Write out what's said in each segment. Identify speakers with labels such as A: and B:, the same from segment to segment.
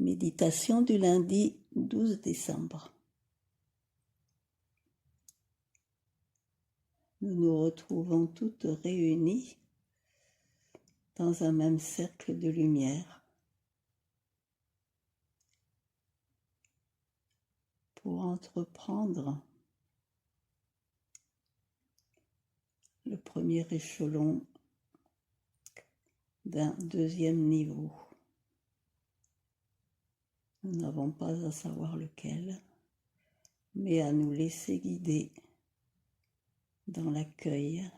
A: Méditation du lundi 12 décembre. Nous nous retrouvons toutes réunies dans un même cercle de lumière pour entreprendre le premier échelon d'un deuxième niveau. Nous n'avons pas à savoir lequel, mais à nous laisser guider dans l'accueil,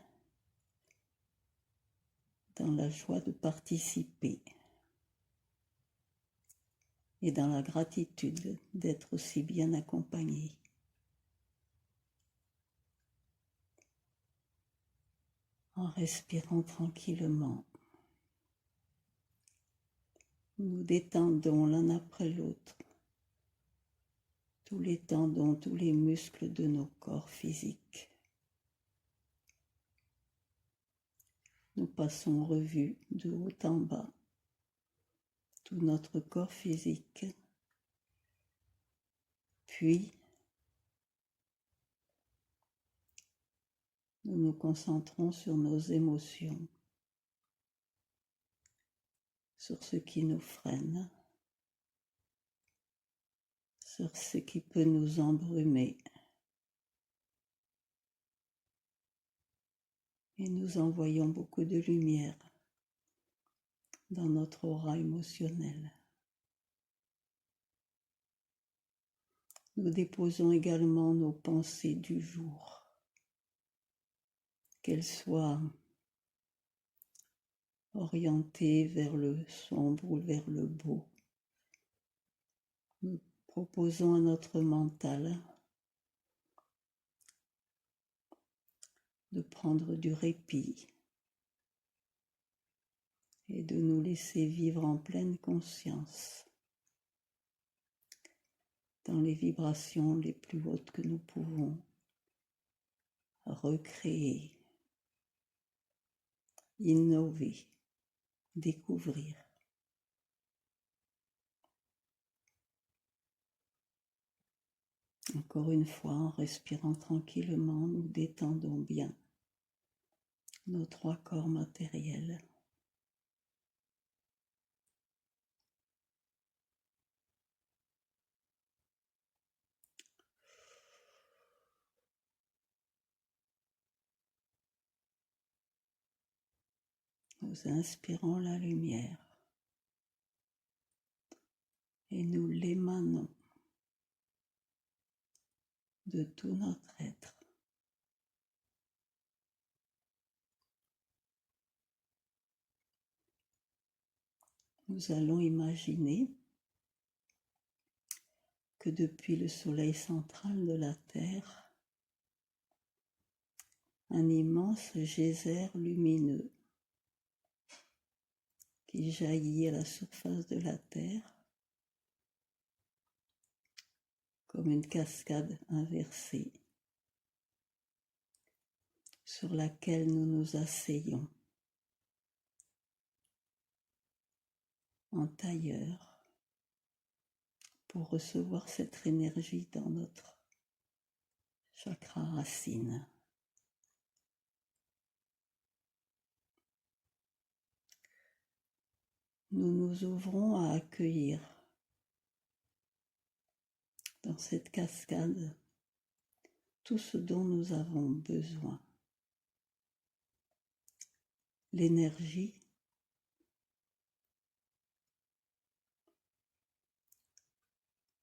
A: dans la joie de participer et dans la gratitude d'être aussi bien accompagnés. En respirant tranquillement, nous détendons l'un après l'autre tous les tendons, tous les muscles de nos corps physiques. Nous passons en revue de haut en bas tout notre corps physique, puis nous nous concentrons sur nos émotions, sur ce qui nous freine, sur ce qui peut nous embrumer, et nous envoyons beaucoup de lumière dans notre aura émotionnelle. Nous déposons également nos pensées du jour, qu'elles soient orientées vers le sombre ou vers le beau. Nous proposons à notre mental de prendre du répit et de nous laisser vivre en pleine conscience dans les vibrations les plus hautes que nous pouvons recréer, innover, découvrir. Encore une fois, en respirant tranquillement, nous détendons bien nos trois corps matériels. Nous inspirons la lumière et nous l'émanons de tout notre être. Nous allons imaginer que depuis le soleil central de la Terre, un immense geyser lumineux qui jaillit à la surface de la Terre comme une cascade inversée sur laquelle nous nous asseyons en tailleur pour recevoir cette énergie dans notre chakra racine. Nous nous ouvrons à accueillir dans cette cascade tout ce dont nous avons besoin. L'énergie,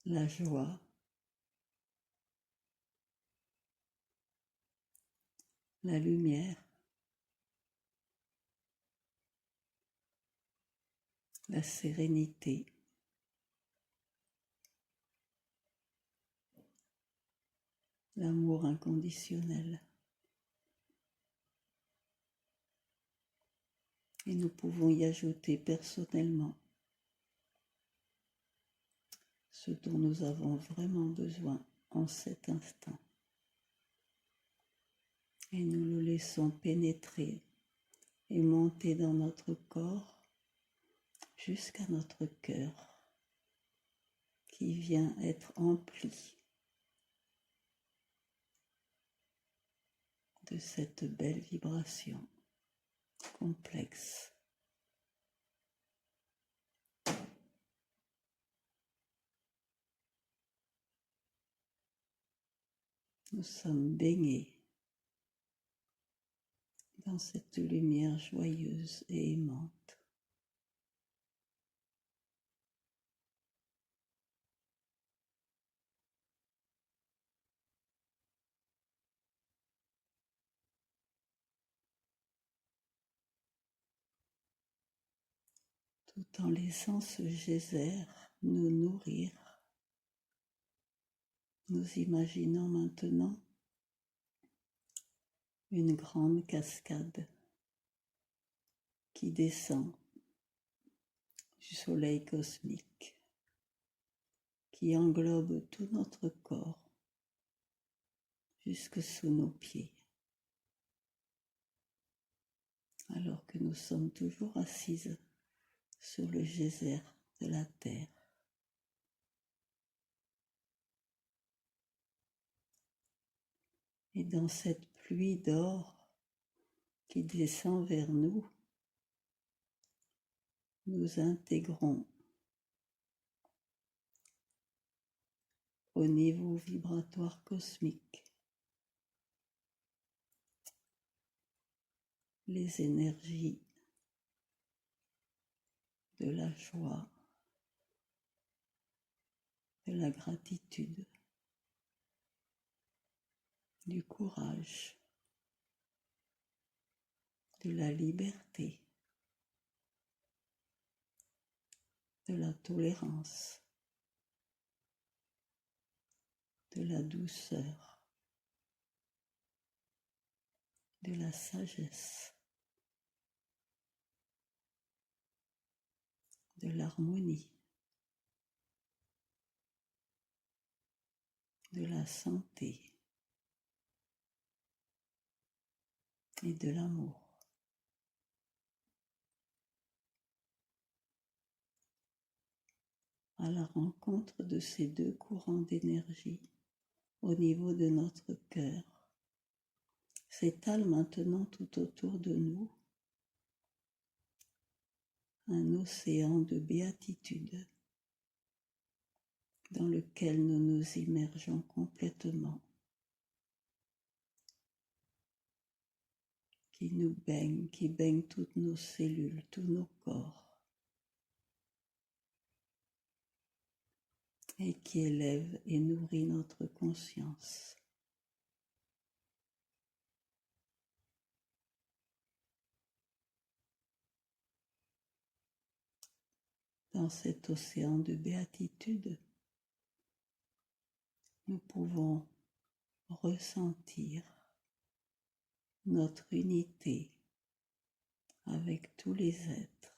A: la joie, la lumière, la sérénité, l'amour inconditionnel. Et nous pouvons y ajouter personnellement ce dont nous avons vraiment besoin en cet instant. Et nous le laissons pénétrer et monter dans notre corps jusqu'à notre cœur. qui vient être empli de cette belle vibration complexe. Nous sommes baignés dans cette lumière joyeuse et aimante. Tout en laissant ce geyser nous nourrir, nous imaginons maintenant une grande cascade qui descend du soleil cosmique, qui englobe tout notre corps jusque sous nos pieds, alors que nous sommes toujours assises sur le geyser de la terre. Et dans cette pluie d'or qui descend vers nous, nous intégrons au niveau vibratoire cosmique les énergies de la joie, de la gratitude, du courage, de la liberté, de la tolérance, de la douceur, de la sagesse, de l'harmonie, de la santé et de l'amour. À la rencontre de ces deux courants d'énergie au niveau de notre cœur, s'étale maintenant tout autour de nous un océan de béatitude dans lequel nous nous immergeons complètement, qui nous baigne, qui baigne toutes nos cellules, tous nos corps, et qui élève et nourrit notre conscience. Dans cet océan de béatitude, nous pouvons ressentir notre unité avec tous les êtres,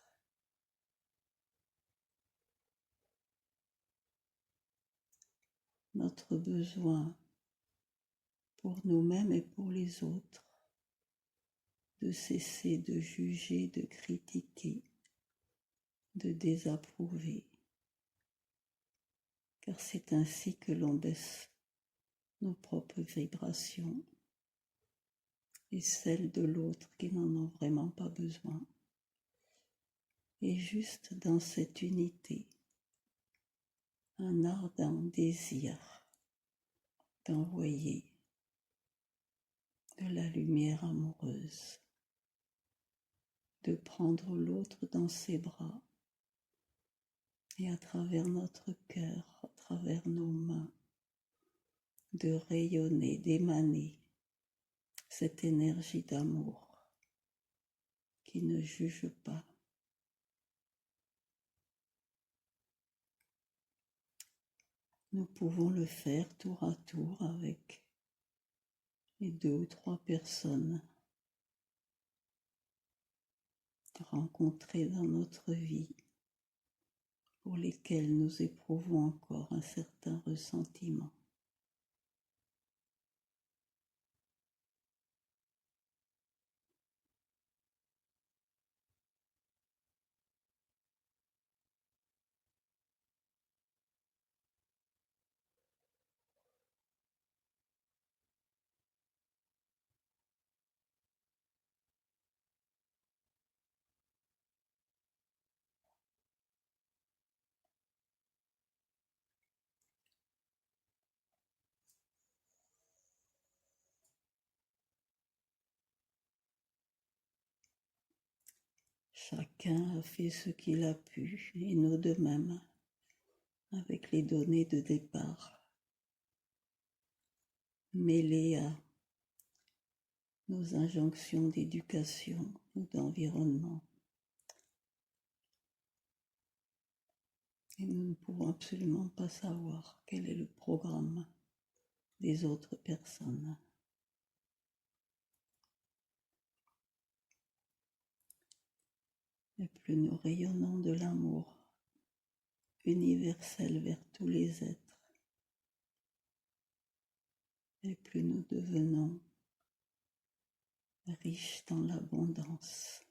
A: notre besoin pour nous-mêmes et pour les autres de cesser de juger, de critiquer, de désapprouver, car c'est ainsi que l'on baisse nos propres vibrations et celles de l'autre qui n'en ont vraiment pas besoin. Et juste dans cette unité, un ardent désir d'envoyer de la lumière amoureuse, de prendre l'autre dans ses bras et à travers notre cœur, à travers nos mains, de rayonner, d'émaner cette énergie d'amour qui ne juge pas. Nous pouvons le faire tour à tour avec les 2 ou 3 personnes rencontrées dans notre vie pour lesquelles nous éprouvons encore un certain ressentiment. Chacun a fait ce qu'il a pu, et nous de même, avec les données de départ, mêlées à nos injonctions d'éducation ou d'environnement. Et nous ne pouvons absolument pas savoir quel est le programme des autres personnes. Et plus nous rayonnons de l'amour universel vers tous les êtres, et plus nous devenons riches dans l'abondance.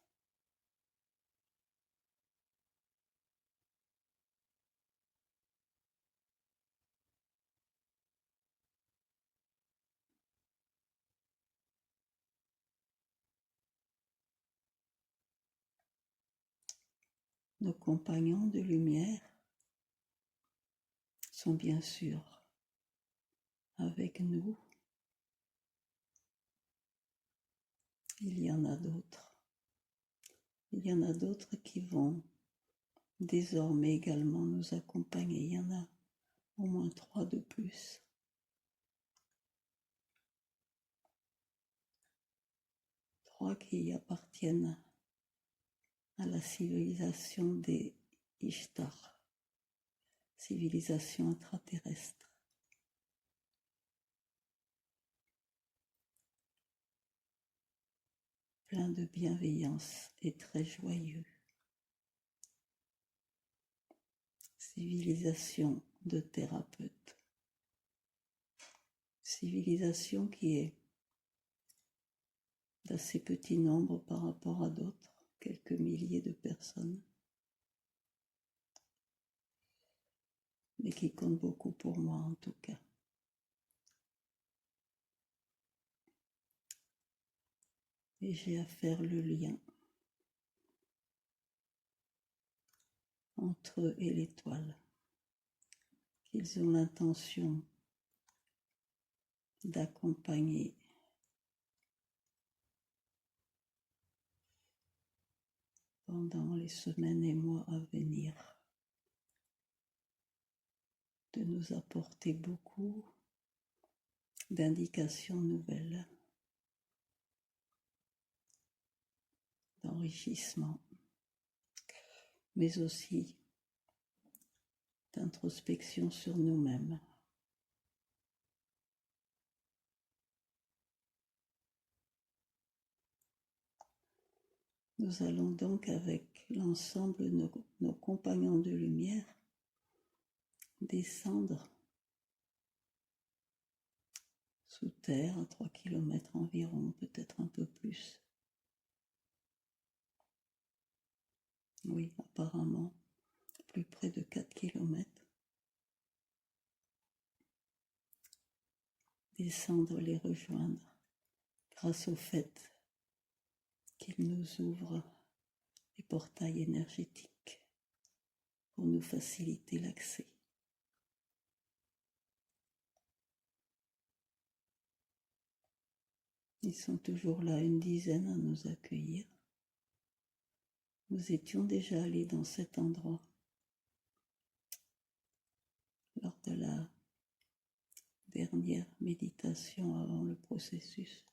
A: Nos compagnons de lumière sont bien sûr avec nous. Il y en a d'autres. Il y en a d'autres qui vont désormais également nous accompagner. Il y en a au moins 3 de plus. 3 qui appartiennent à la civilisation des Ishtar, civilisation extraterrestre. Plein de bienveillance et très joyeux. Civilisation de thérapeutes. Civilisation qui est d'assez petit nombre par rapport à d'autres, quelques milliers de personnes, mais qui compte beaucoup pour moi en tout cas. Et j'ai à faire le lien entre eux et l'étoile, qu'ils ont l'intention d'accompagner pendant les semaines et mois à venir, de nous apporter beaucoup d'indications nouvelles, d'enrichissement, mais aussi d'introspection sur nous-mêmes. Nous allons donc avec l'ensemble de nos compagnons de lumière descendre sous terre à 3 km environ, peut-être un peu plus. Oui, apparemment, plus près de 4 km. Descendre, les rejoindre, grâce au fait qu'ils nous ouvrent les portails énergétiques pour nous faciliter l'accès. Ils sont toujours là, une dizaine à nous accueillir. Nous étions déjà allés dans cet endroit lors de la dernière méditation avant le processus.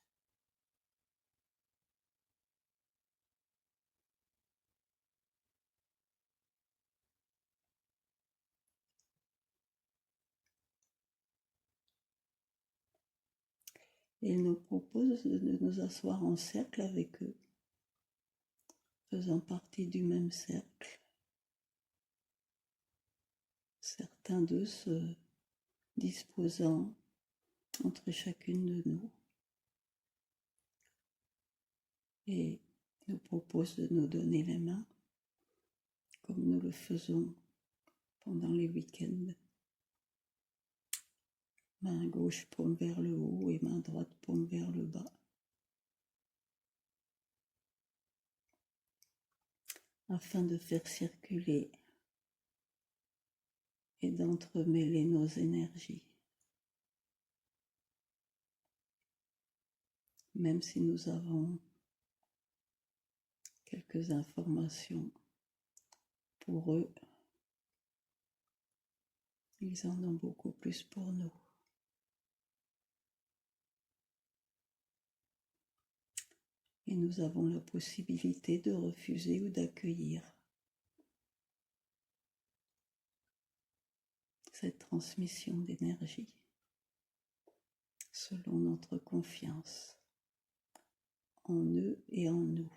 A: Et ils nous proposent de nous asseoir en cercle avec eux, faisant partie du même cercle. Certains d'eux se disposant entre chacune de nous et nous proposent de nous donner les mains, comme nous le faisons pendant les week-ends. Main gauche, paume vers le haut et main droite, paume vers le bas. Afin de faire circuler et d'entremêler nos énergies. Même si nous avons quelques informations. Pour eux, ils en ont beaucoup plus pour nous. Et nous avons la possibilité de refuser ou d'accueillir cette transmission d'énergie selon notre confiance en eux et en nous.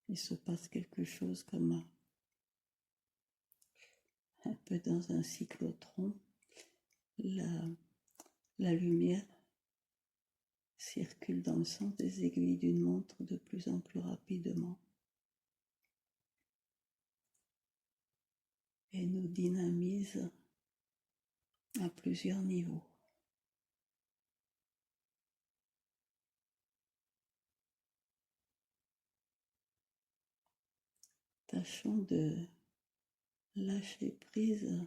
A: Il se passe quelque chose comme un peu dans un cyclotron. La lumière circule dans le sens des aiguilles d'une montre de plus en plus rapidement et nous dynamise à plusieurs niveaux. Tâchons de lâcher prise,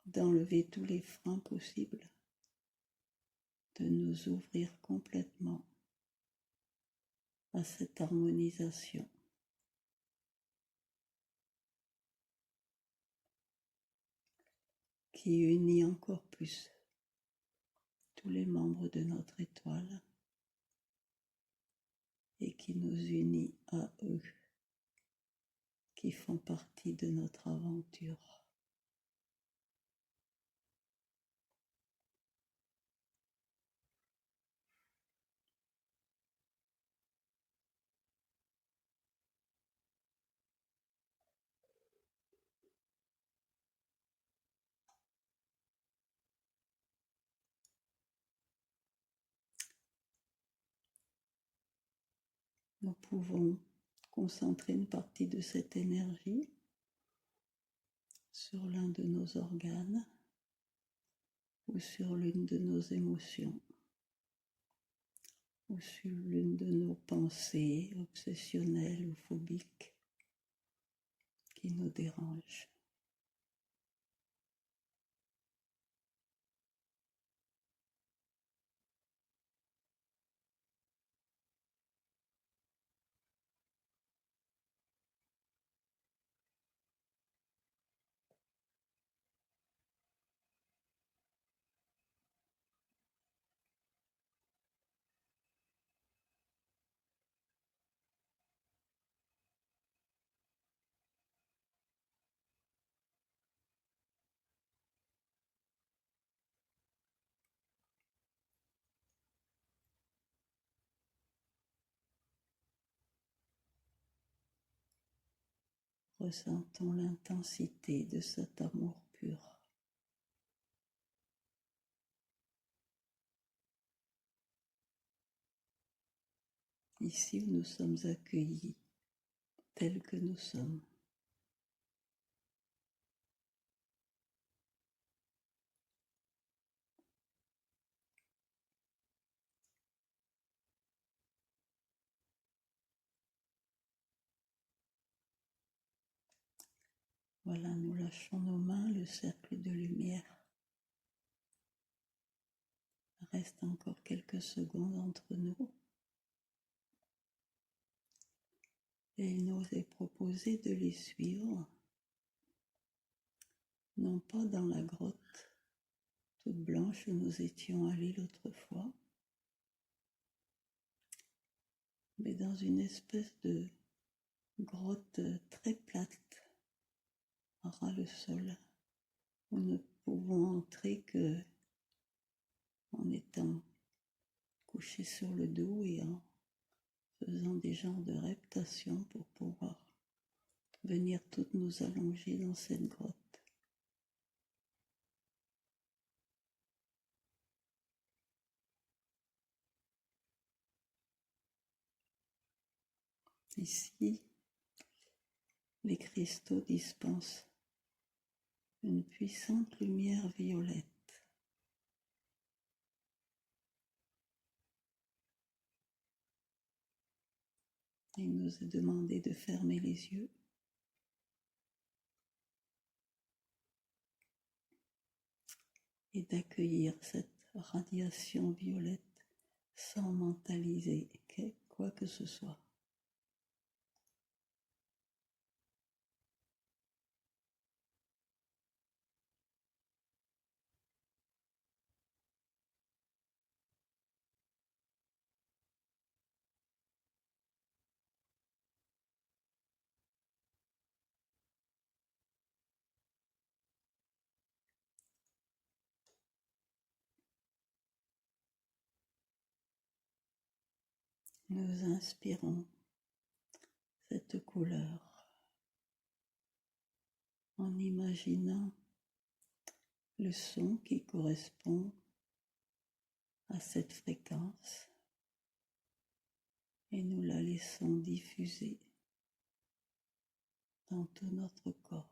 A: d'enlever tous les freins possibles, de nous ouvrir complètement à cette harmonisation qui unit encore plus tous les membres de notre étoile et qui nous unit à eux qui font partie de notre aventure. Nous pouvons concentrer une partie de cette énergie sur l'un de nos organes ou sur l'une de nos émotions ou sur l'une de nos pensées obsessionnelles ou phobiques qui nous dérangent. Ressentons l'intensité de cet amour pur. Ici où nous sommes accueillis tels que nous sommes. Voilà, nous lâchons nos mains, le cercle de lumière reste encore quelques secondes entre nous. Et il nous est proposé de les suivre, non pas dans la grotte toute blanche où nous étions allés l'autre fois, mais dans une espèce de grotte très plate, à ras le sol, où nous ne pouvons entrer que en étant couchés sur le dos et en faisant des genres de reptations pour pouvoir venir toutes nous allonger dans cette grotte. Ici, les cristaux dispensent une puissante lumière violette. Il nous est demandé de fermer les yeux et d'accueillir cette radiation violette sans mentaliser quoi que ce soit. Nous inspirons cette couleur en imaginant le son qui correspond à cette fréquence et nous la laissons diffuser dans tout notre corps.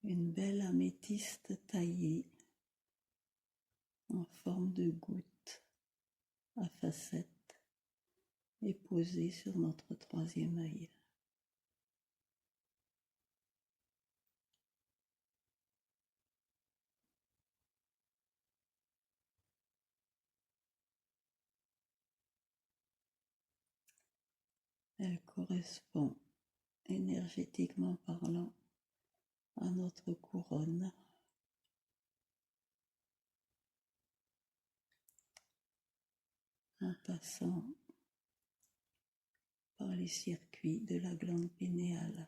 A: Une belle améthyste taillée en forme de goutte à facettes est posée sur notre troisième œil. Elle correspond, énergétiquement parlant, à notre couronne. En passant par les circuits de la glande pinéale.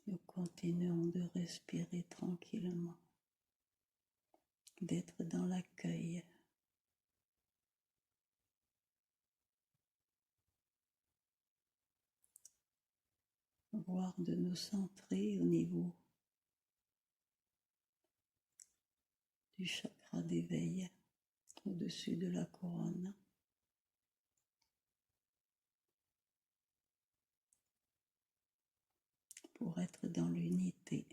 A: Nous continuons de respirer tranquillement, d'être dans l'accueil. Voire de nous centrer au niveau du chakra d'éveil au-dessus de la couronne. Pour être dans l'unité.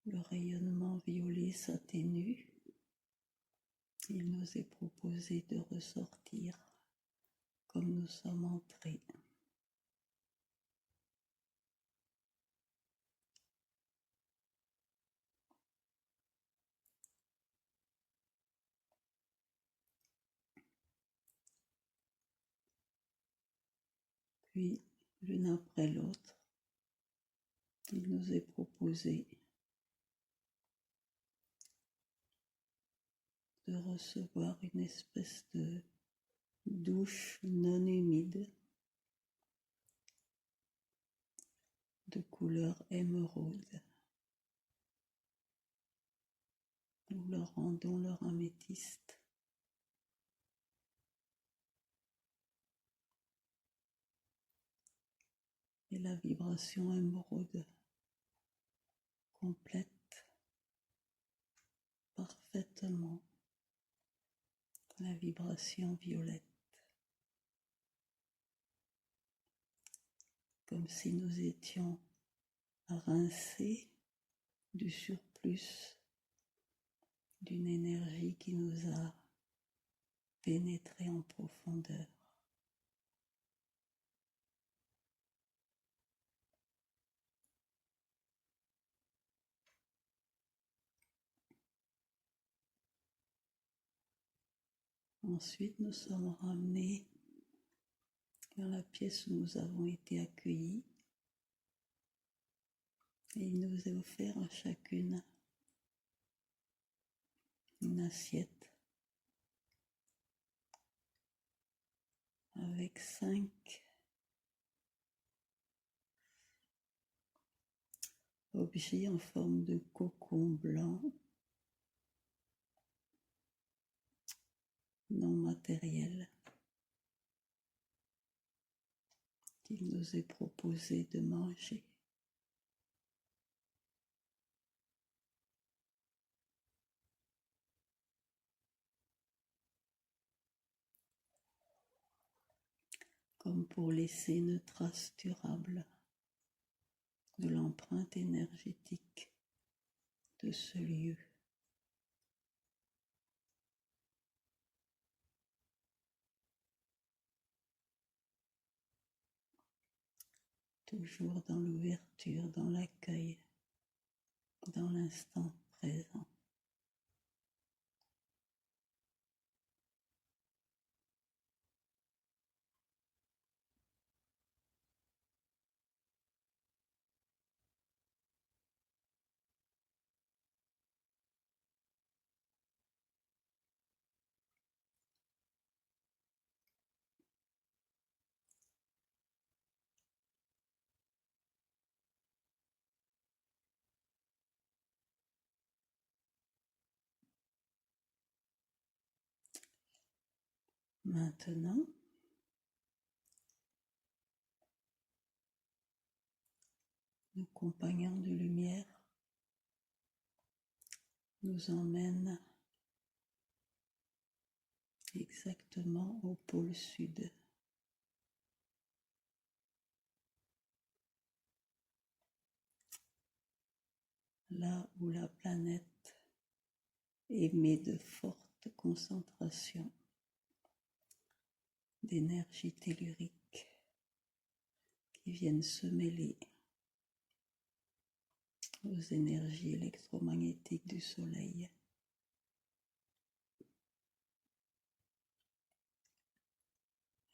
A: Le rayonnement violet s'atténue. Il nous est proposé de ressortir comme nous sommes entrés. Puis, l'une après l'autre, il nous est proposé de recevoir une espèce de douche non humide de couleur émeraude. Nous leur rendons leur améthyste. Et la vibration émeraude complète parfaitement la vibration violette. comme si nous étions rincés du surplus d'une énergie qui nous a pénétré en profondeur. Ensuite, nous sommes ramenés dans la pièce où nous avons été accueillis et il nous est offert à chacune une assiette avec 5 objets en forme de cocon blanc non matériel qu'il nous est proposé de manger. Comme pour laisser une trace durable de l'empreinte énergétique de ce lieu. Toujours dans l'ouverture, dans l'accueil, dans l'instant présent. Maintenant, nos compagnons de lumière nous emmènent exactement au pôle sud. Là où la planète émet de fortes concentrations d'énergie tellurique qui viennent se mêler aux énergies électromagnétiques du Soleil.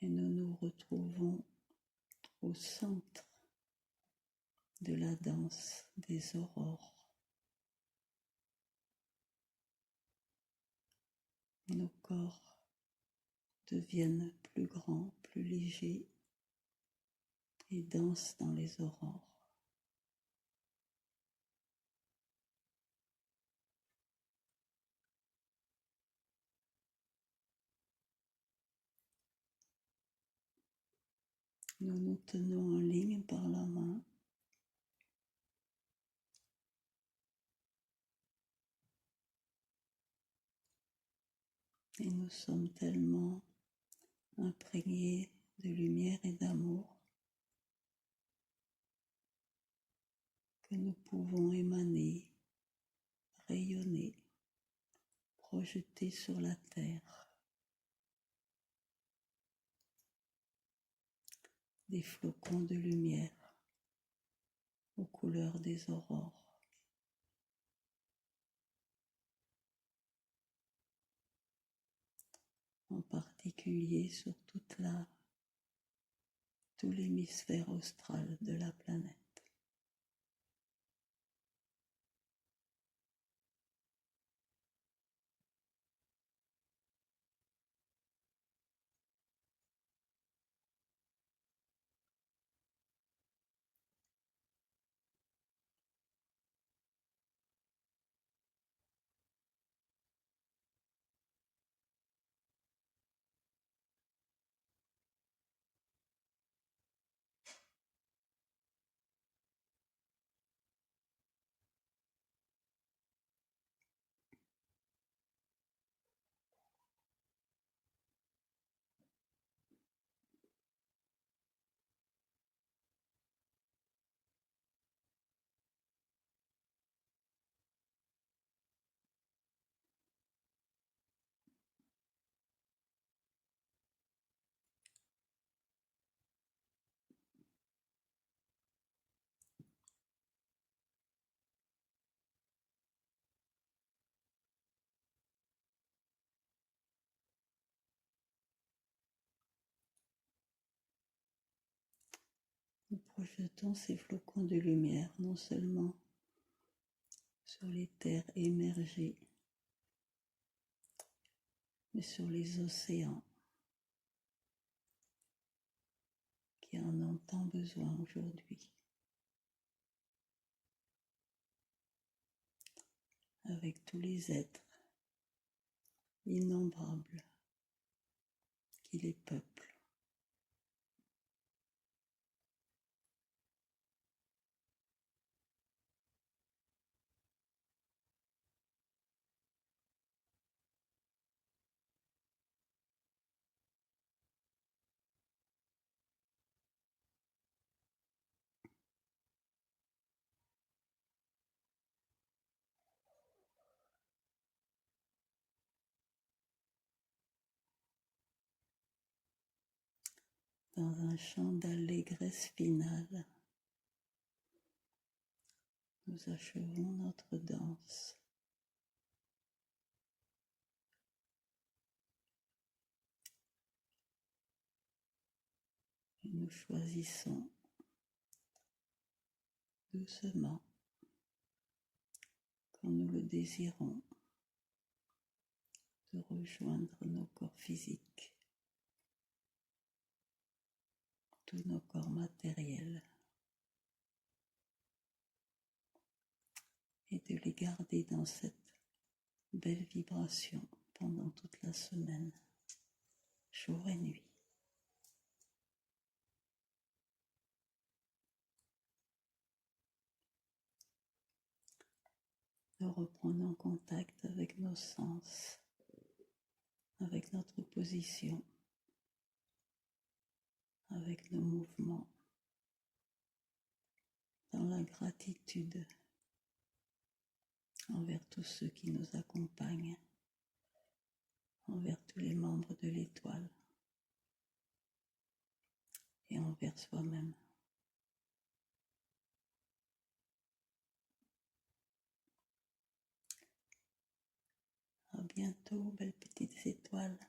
A: Et nous nous retrouvons au centre de la danse des aurores. Nos corps deviennent plus grands, plus légers et dansent dans les aurores. Nous nous tenons en ligne par la main. Et nous sommes tellement imprégnés de lumière et d'amour que nous pouvons émaner, rayonner, projeter sur la terre des flocons de lumière aux couleurs des aurores. En particulier sur tout l'hémisphère austral de la planète. Nous projetons ces flocons de lumière non seulement sur les terres émergées, mais sur les océans qui en ont tant besoin aujourd'hui, avec tous les êtres innombrables qui les peuplent. Dans un chant d'allégresse finale, nous achevons notre danse. Et nous choisissons doucement, quand nous le désirons, de rejoindre nos corps physiques, tous nos corps matériels, et de les garder dans cette belle vibration pendant toute la semaine, jour et nuit. Nous reprenons contact avec nos sens, avec notre position, avec nos mouvements, dans la gratitude envers tous ceux qui nous accompagnent, envers tous les membres de l'étoile et envers soi-même. À bientôt, belles petites étoiles.